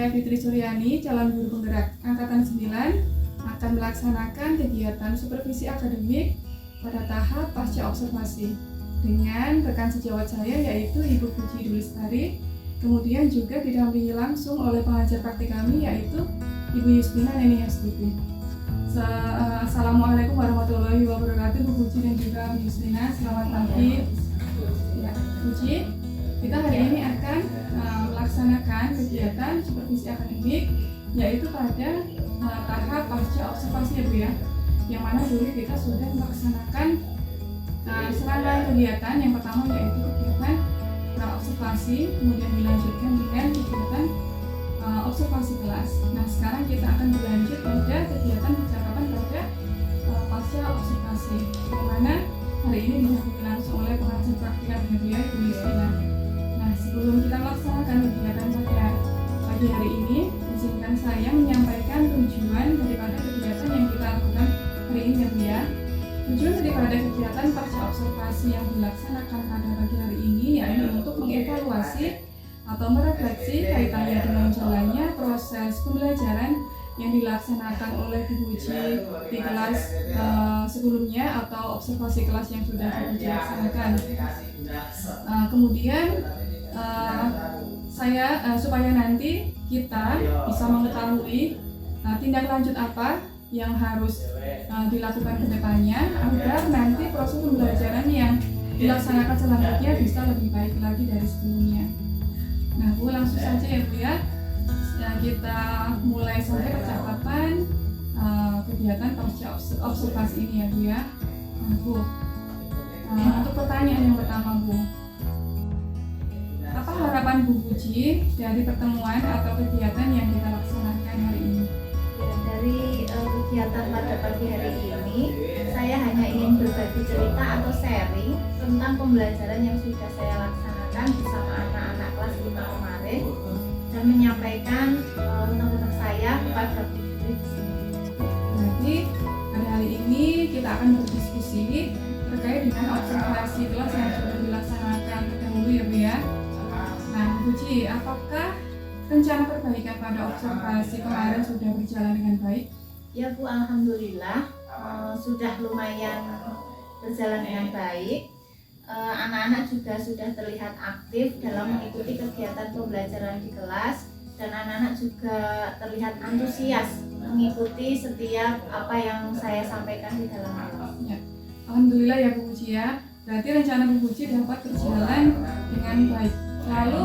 saya Fitri Suryani, calon guru penggerak Angkatan 9, akan melaksanakan kegiatan supervisi akademik pada tahap pasca observasi dengan rekan sejawat saya yaitu Ibu Puji Dulistari, kemudian juga didampingi langsung oleh pengajar praktik kami yaitu Ibu Yustina Neni Hastuti. Assalamualaikum warahmatullahi wabarakatuh, Bu Puji dan juga Bu Yustina. Selamat pagi. Ya, Puji, kita hari ini akan melaksanakan kegiatan supervisi akademik yaitu pada tahap pasca observasi ya Bu ya, yang mana dulu kita sudah melaksanakan serangkaian kegiatan. Yang pertama yaitu kegiatan observasi, kemudian dilanjutkan dengan kegiatan observasi kelas. Nah, sekarang kita akan berlanjut pada kegiatan percakapan pada pasca observasi, yang mana hari ini didampingi langsung oleh pengajar praktik akademik Ibu Yustina. Nah, sebelum kita melaksanakan kegiatan pada pagi hari ini, izinkan saya menyampaikan tujuan daripada kegiatan yang kita lakukan hari ini ya Bu ya. Tujuan daripada kegiatan pasca observasi yang dilaksanakan pada pagi hari ini yaitu untuk mengevaluasi atau merefleksi kaitannya dengan jalannya proses pembelajaran yang dilaksanakan oleh Bu Puji di kelas sebelumnya atau observasi kelas yang sudah Bu Puji laksanakan. Kemudian saya supaya nanti kita bisa mengetahui tindak lanjut apa yang harus dilakukan ke depannya agar nanti proses pembelajaran yang dilaksanakan selanjutnya bisa lebih baik lagi dari sebelumnya. Nah Bu, langsung saja ya Bu ya, kita mulai saja percakapan kegiatan pasca observasi ini ya Bu ya. Nah Bu, untuk pertanyaan yang pertama Bu, apa harapan Bu Puji dari pertemuan atau kegiatan yang kita laksanakan hari ini? Ya, dari kegiatan pada pagi hari ini, saya hanya ingin berbagi cerita atau sharing tentang pembelajaran yang sudah saya laksanakan bersama anak-anak kelas 5 kemarin dan menyampaikan unek-unek saya kepada Bu Fitri di sini. Berarti pada hari ini kita akan berdiskusi terkait dengan observasi kelas yang sudah dilaksanakan terdahulu ya Bu ya. Nah Bu Puji, apakah rencana perbaikan pada observasi kemarin sudah berjalan dengan baik? Ya Bu, alhamdulillah sudah lumayan berjalan dengan baik. Anak-anak juga sudah terlihat aktif dalam mengikuti kegiatan pembelajaran di kelas dan anak-anak juga terlihat antusias mengikuti setiap apa yang saya sampaikan di dalam kelas. Ya. Alhamdulillah ya Bu Puji ya. Berarti rencana Bu Puji dapat berjalan dengan baik. Lalu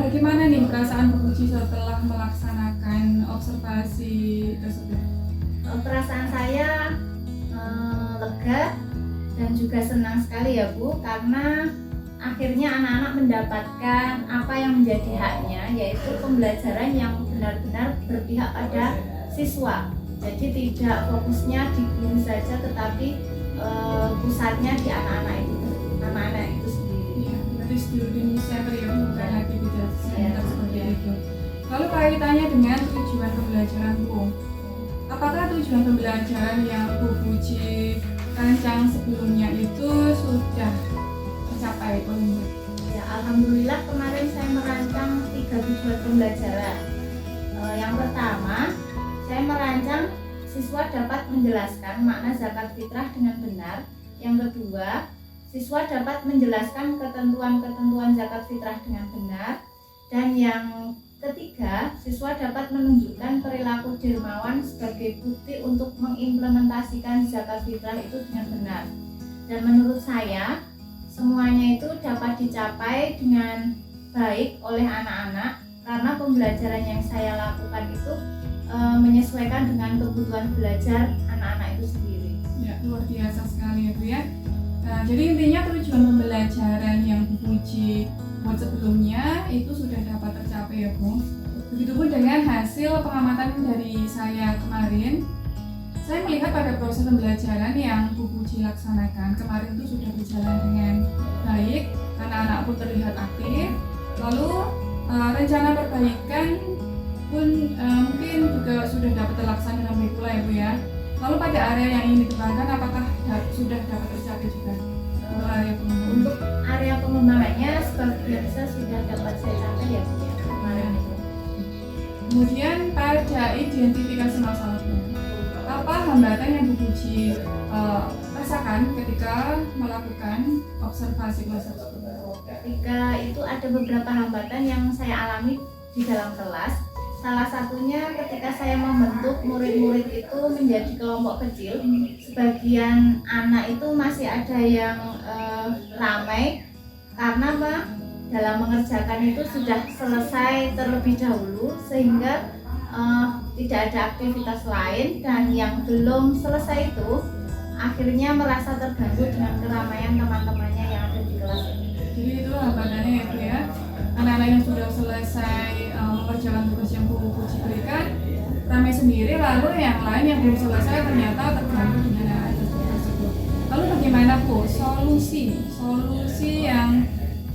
bagaimana nih perasaan Bu Puji setelah melaksanakan observasi tersebut? Perasaan saya lega dan juga senang sekali ya Bu, karena akhirnya anak-anak mendapatkan apa yang menjadi haknya, yaitu pembelajaran yang benar-benar berpihak pada siswa. Jadi tidak fokusnya di guru saja, tetapi pusatnya di anak-anak itu sendiri. Iya, berarti student center ya, bukan aktivitas center seperti itu. Lalu kaitannya dengan tujuan pembelajaran Bu, apakah tujuan pembelajaran yang Bu Puji rancang sebelumnya itu sudah tercapai oleh Bu? Ya, alhamdulillah kemarin saya merancang 3 tujuan pembelajaran. Yang pertama, saya merancang siswa dapat menjelaskan makna zakat fitrah dengan benar. Yang kedua, siswa dapat menjelaskan ketentuan-ketentuan zakat fitrah dengan benar. Dan yang ketiga, siswa dapat menunjukkan perilaku dermawan sebagai bukti untuk mengimplementasikan zakat fitrah itu dengan benar. Dan menurut saya, semuanya itu dapat dicapai dengan baik oleh anak-anak karena pembelajaran yang saya lakukan itu menyesuaikan dengan kebutuhan belajar anak-anak itu sendiri. Ya, luar biasa sekali ya Bu ya. Nah, jadi intinya tujuan pembelajaran yang Bu Puji buat sebelumnya itu sudah dapat tercapai ya Bu. Begitupun dengan hasil pengamatan dari saya kemarin, saya melihat pada proses pembelajaran yang Bu Puji laksanakan kemarin itu sudah berjalan dengan baik, anak-anak pun terlihat aktif. Lalu rencana perbaikan pun mungkin juga sudah dapat terlaksana dengan baik pula ya Bu ya. Lalu pada area yang ingin dikembangkan apakah sudah dapat tercapai juga? Untuk area pengembangannya seperti biasa sudah dapat saya capai ya Bu ya kemarin itu. Kemudian pada identifikasi masalahnya, apa hambatan yang Bu Puji rasakan ketika melakukan observasi kelas tersebut? Ketika itu ada beberapa hambatan yang saya alami di dalam kelas. Salah satunya ketika saya membentuk murid-murid itu menjadi kelompok kecil. Sebagian anak itu masih ada yang ramai karena apa? Dalam mengerjakan itu sudah selesai terlebih dahulu sehingga tidak ada aktivitas lain, dan yang belum selesai itu akhirnya merasa terganggu dengan keramaian teman-temannya yang ada di kelas ini. Jadi itu hambatannya ya Bu ya. Anak-anak yang sudah selesai mengerjakan tugas yang Bu Puji berikan ramai sendiri, lalu yang lain yang belum selesai ternyata terganggu dengan tugas tersebut. Lalu bagaimana Bu solusi yang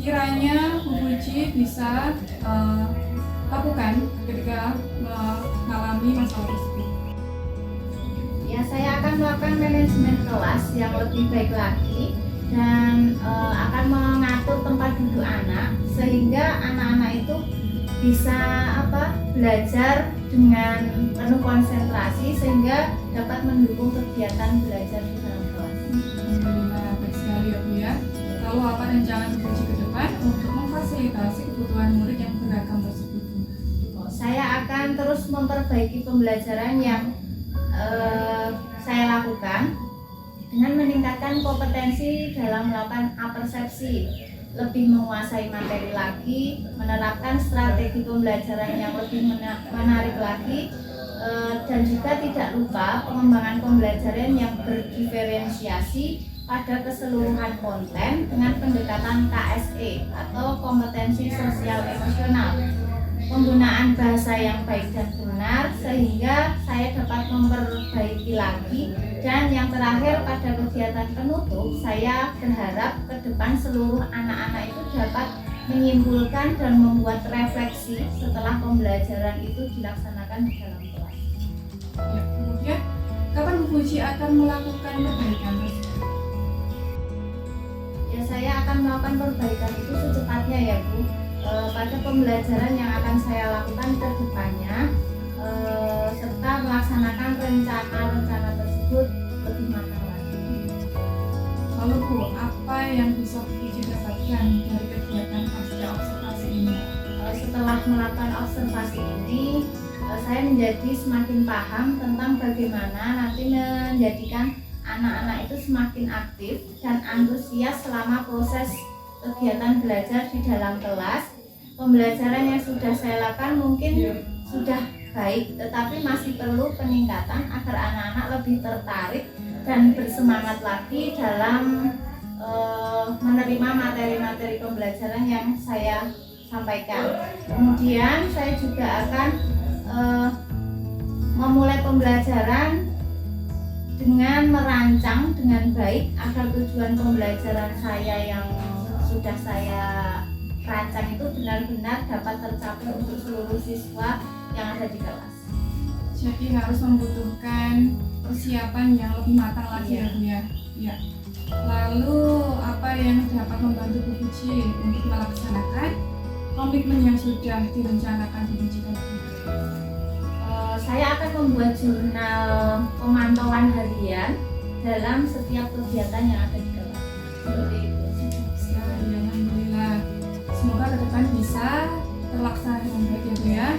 kiranya Bu Puji bisa lakukan ketika mengalami masalah tersebut? Ya, saya akan melakukan manajemen kelas yang lebih baik lagi dan akan mengatur tempat duduk anak sehingga anak-anak itu bisa belajar dengan penuh konsentrasi sehingga dapat mendukung kegiatan belajar di dalam kelas. Alhamdulillah, baik sekali ya Bu ya. Lalu apa rencana Bu Puji ke depan untuk memfasilitasi kebutuhan murid yang beragam tersebut? Saya akan terus memperbaiki pembelajaran yang saya lakukan dengan meningkatkan kompetensi dalam melakukan apersepsi, lebih menguasai materi lagi, menerapkan strategi pembelajaran yang lebih menarik lagi, dan juga tidak lupa pengembangan pembelajaran yang berdiferensiasi pada keseluruhan konten dengan pendekatan KSE atau kompetensi sosial emosional. Penggunaan bahasa yang baik dan benar sehingga saya dapat memperbaiki lagi. Dan yang terakhir, pada kegiatan penutup saya berharap ke depan seluruh anak-anak itu dapat menyimpulkan dan membuat refleksi setelah pembelajaran itu dilaksanakan di dalam kelas. Ya, kemudian kapan Bu Puji akan melakukan perbaikan tersebut? Ya, saya akan melakukan perbaikan itu secepatnya ya Bu. Pada pembelajaran yang akan saya lakukan ke depannya, serta melaksanakan rencana-rencana tersebut lebih matang lagi. Lalu Bu, apa yang bisa Bu Puji dapatkan dari kegiatan pasca observasi ini? Setelah melakukan observasi ini, saya menjadi semakin paham tentang bagaimana nanti menjadikan anak-anak itu semakin aktif dan antusias selama proses kegiatan belajar di dalam kelas. Pembelajaran yang sudah saya lakukan mungkin sudah baik, tetapi masih perlu peningkatan agar anak-anak lebih tertarik dan bersemangat lagi dalam menerima materi-materi pembelajaran yang saya sampaikan. Kemudian saya juga akan memulai pembelajaran dengan merancang dengan baik agar tujuan pembelajaran saya yang sudah saya rancang itu benar-benar dapat tercapai untuk seluruh siswa yang ada di kelas. Jadi harus membutuhkan persiapan yang lebih matang lagi ya Bu ya. Ya. Lalu apa yang dapat membantu Bu Puji untuk melaksanakan komitmen yang sudah direncanakan Bu Puji tadi? Saya akan membuat jurnal pemantauan harian dalam setiap kegiatan yang ada di kelas. Seperti itu. Alhamdulillah. Semoga ke depan bisa terlaksana dengan baik ya Bu ya.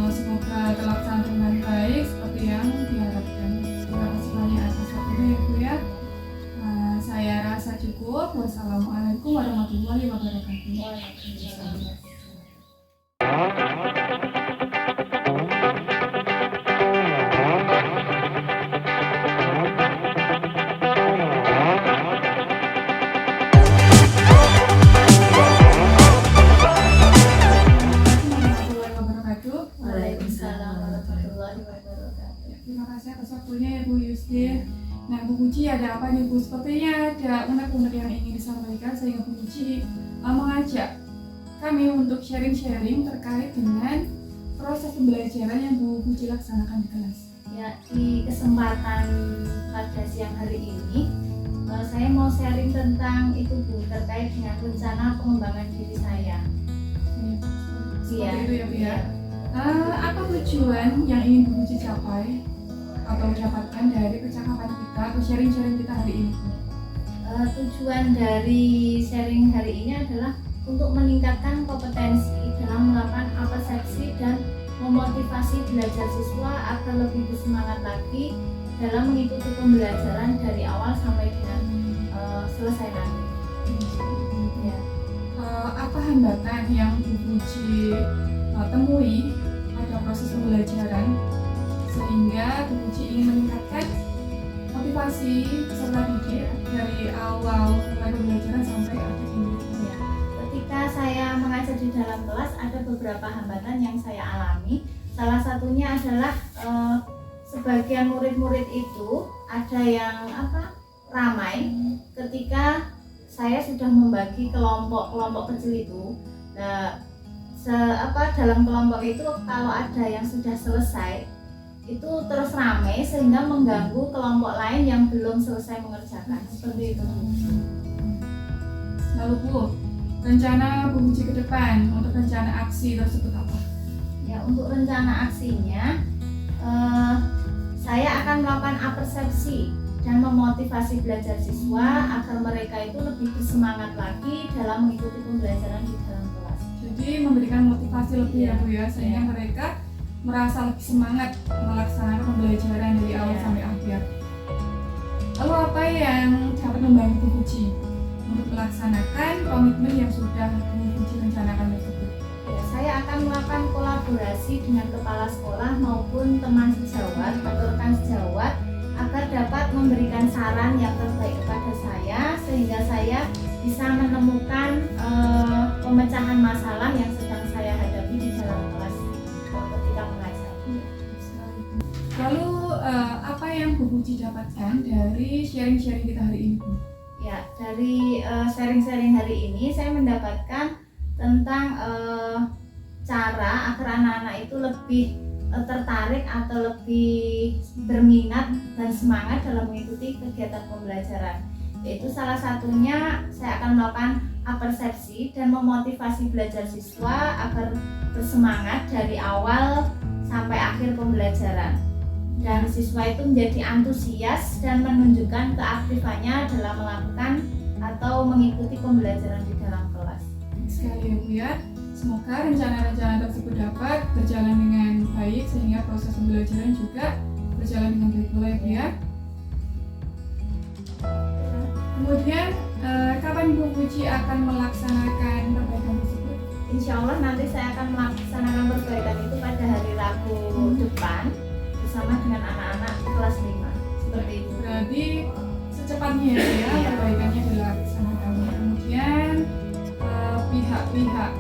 Semoga terlaksana dengan baik seperti yang diharapkan. Terima kasih banyak atas waktunya ya Bu ya. Saya rasa cukup. Wassalamualaikum warahmatullahi wabarakatuh. Terima kasih atas waktunya ya Bu Yusdin. Nah Bu Puji ada apa nih Bu? Sepertinya ada unek-unek yang ingin disampaikan sehingga Bu Puji mengajak kami untuk sharing-sharing terkait dengan proses pembelajaran yang Bu Puji laksanakan di kelas. Ya, di kesempatan pada siang hari ini saya mau sharing tentang itu Bu, terkait dengan rencana pengembangan diri saya. Seperti itu ya Bu ya. Apa tujuan yang ingin Bu Puji capai atau dapatkan dari percakapan kita atau sharing-sharing kita hari ini? Tujuan dari sharing hari ini adalah untuk meningkatkan kompetensi dalam melakukan persepsi dan memotivasi belajar siswa agar lebih bersemangat lagi dalam mengikuti pembelajaran dari awal sampai dengan selesai nanti. Ya. Apa hambatan yang Bu Puji temui pada proses pembelajaran sehingga Bu Puji ingin meningkatkan motivasi serta didik dari awal mulai pembelajaran sampai akhir pembelajaran? Ya. Ketika saya mengajar di dalam kelas ada beberapa hambatan yang saya alami. Salah satunya adalah sebagian murid-murid itu ada yang ramai ketika saya sudah membagi kelompok kecil itu. Nah, dalam kelompok itu kalau ada yang sudah selesai itu terus ramai sehingga mengganggu kelompok lain yang belum selesai mengerjakan. Seperti itu. Lalu Bu, rencana Bu Puji ke depan untuk rencana aksi tersebut apa? Ya, untuk rencana aksinya saya akan melakukan persepsi dan memotivasi belajar siswa agar mereka itu lebih bersemangat lagi dalam mengikuti pembelajaran di dalam kelas. Jadi memberikan motivasi lebih ya Bu ya, sehingga mereka merasa lebih semangat melaksanakan pembelajaran dari awal sampai akhir. Lalu apa yang dapat membantu Bu Puji untuk melaksanakan komitmen yang sudah Bu Puji rencanakan tersebut? Ya, saya akan melakukan kolaborasi dengan kepala sekolah maupun teman sejawat atau rekan sejawat agar dapat memberikan saran yang terbaik kepada saya sehingga saya bisa menemukan pemecahan masalah yang sedang saya hadapi di dalam kelas ketika mengajar. Lalu apa yang Bu Puji dapatkan dari sharing-sharing kita hari ini, Bu? Ya, dari sharing-sharing hari ini saya mendapatkan tentang cara agar anak-anak itu lebih tertarik atau lebih berminat dan semangat dalam mengikuti kegiatan pembelajaran. Yaitu salah satunya saya akan melakukan persepsi dan memotivasi belajar siswa agar bersemangat dari awal sampai akhir pembelajaran. Dan siswa itu menjadi antusias dan menunjukkan keaktifannya dalam melakukan atau mengikuti pembelajaran di dalam kelas. Sekali ya Bu ya. Semoga rencana-rencana tersebut dapat berjalan dengan baik sehingga proses pembelajaran juga berjalan dengan baik pula ya Bu ya. Kemudian kapan Bu Puji akan melaksanakan perbaikan tersebut? Insya Allah nanti saya akan melaksanakan perbaikan itu pada hari Rabu depan bersama dengan anak-anak kelas 5. Seperti itu. Berarti secepatnya ya perbaikannya dilaksanakan. Kemudian pihak-pihak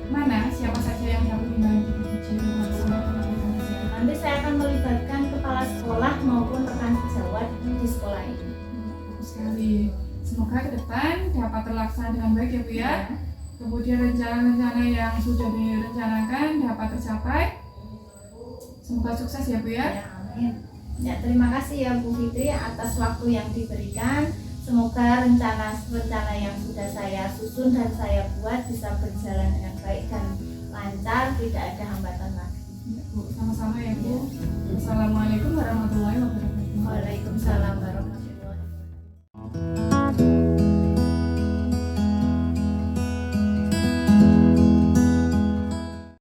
mana siapa saja yang dapat membantu Bu Puji melaksanakan perbaikan tersebut? Nanti saya akan melibatkan kepala sekolah maupun rekan sejawat di sekolah ini. Bagus sekali. Semoga ke depan dapat terlaksana dengan baik ya Bu ya. Kemudian rencana-rencana yang sudah direncanakan dapat tercapai. Semoga sukses ya Bu ya. Ya, amin. Ya, terima kasih ya Bu Fitri atas waktu yang diberikan. Semoga rencana yang sudah saya susun dan saya buat bisa berjalan dengan baik dan lancar, tidak ada hambatan lagi. Ya, Bu, sama-sama ya Bu. Assalamualaikum warahmatullahi wabarakatuh. Waalaikumsalam.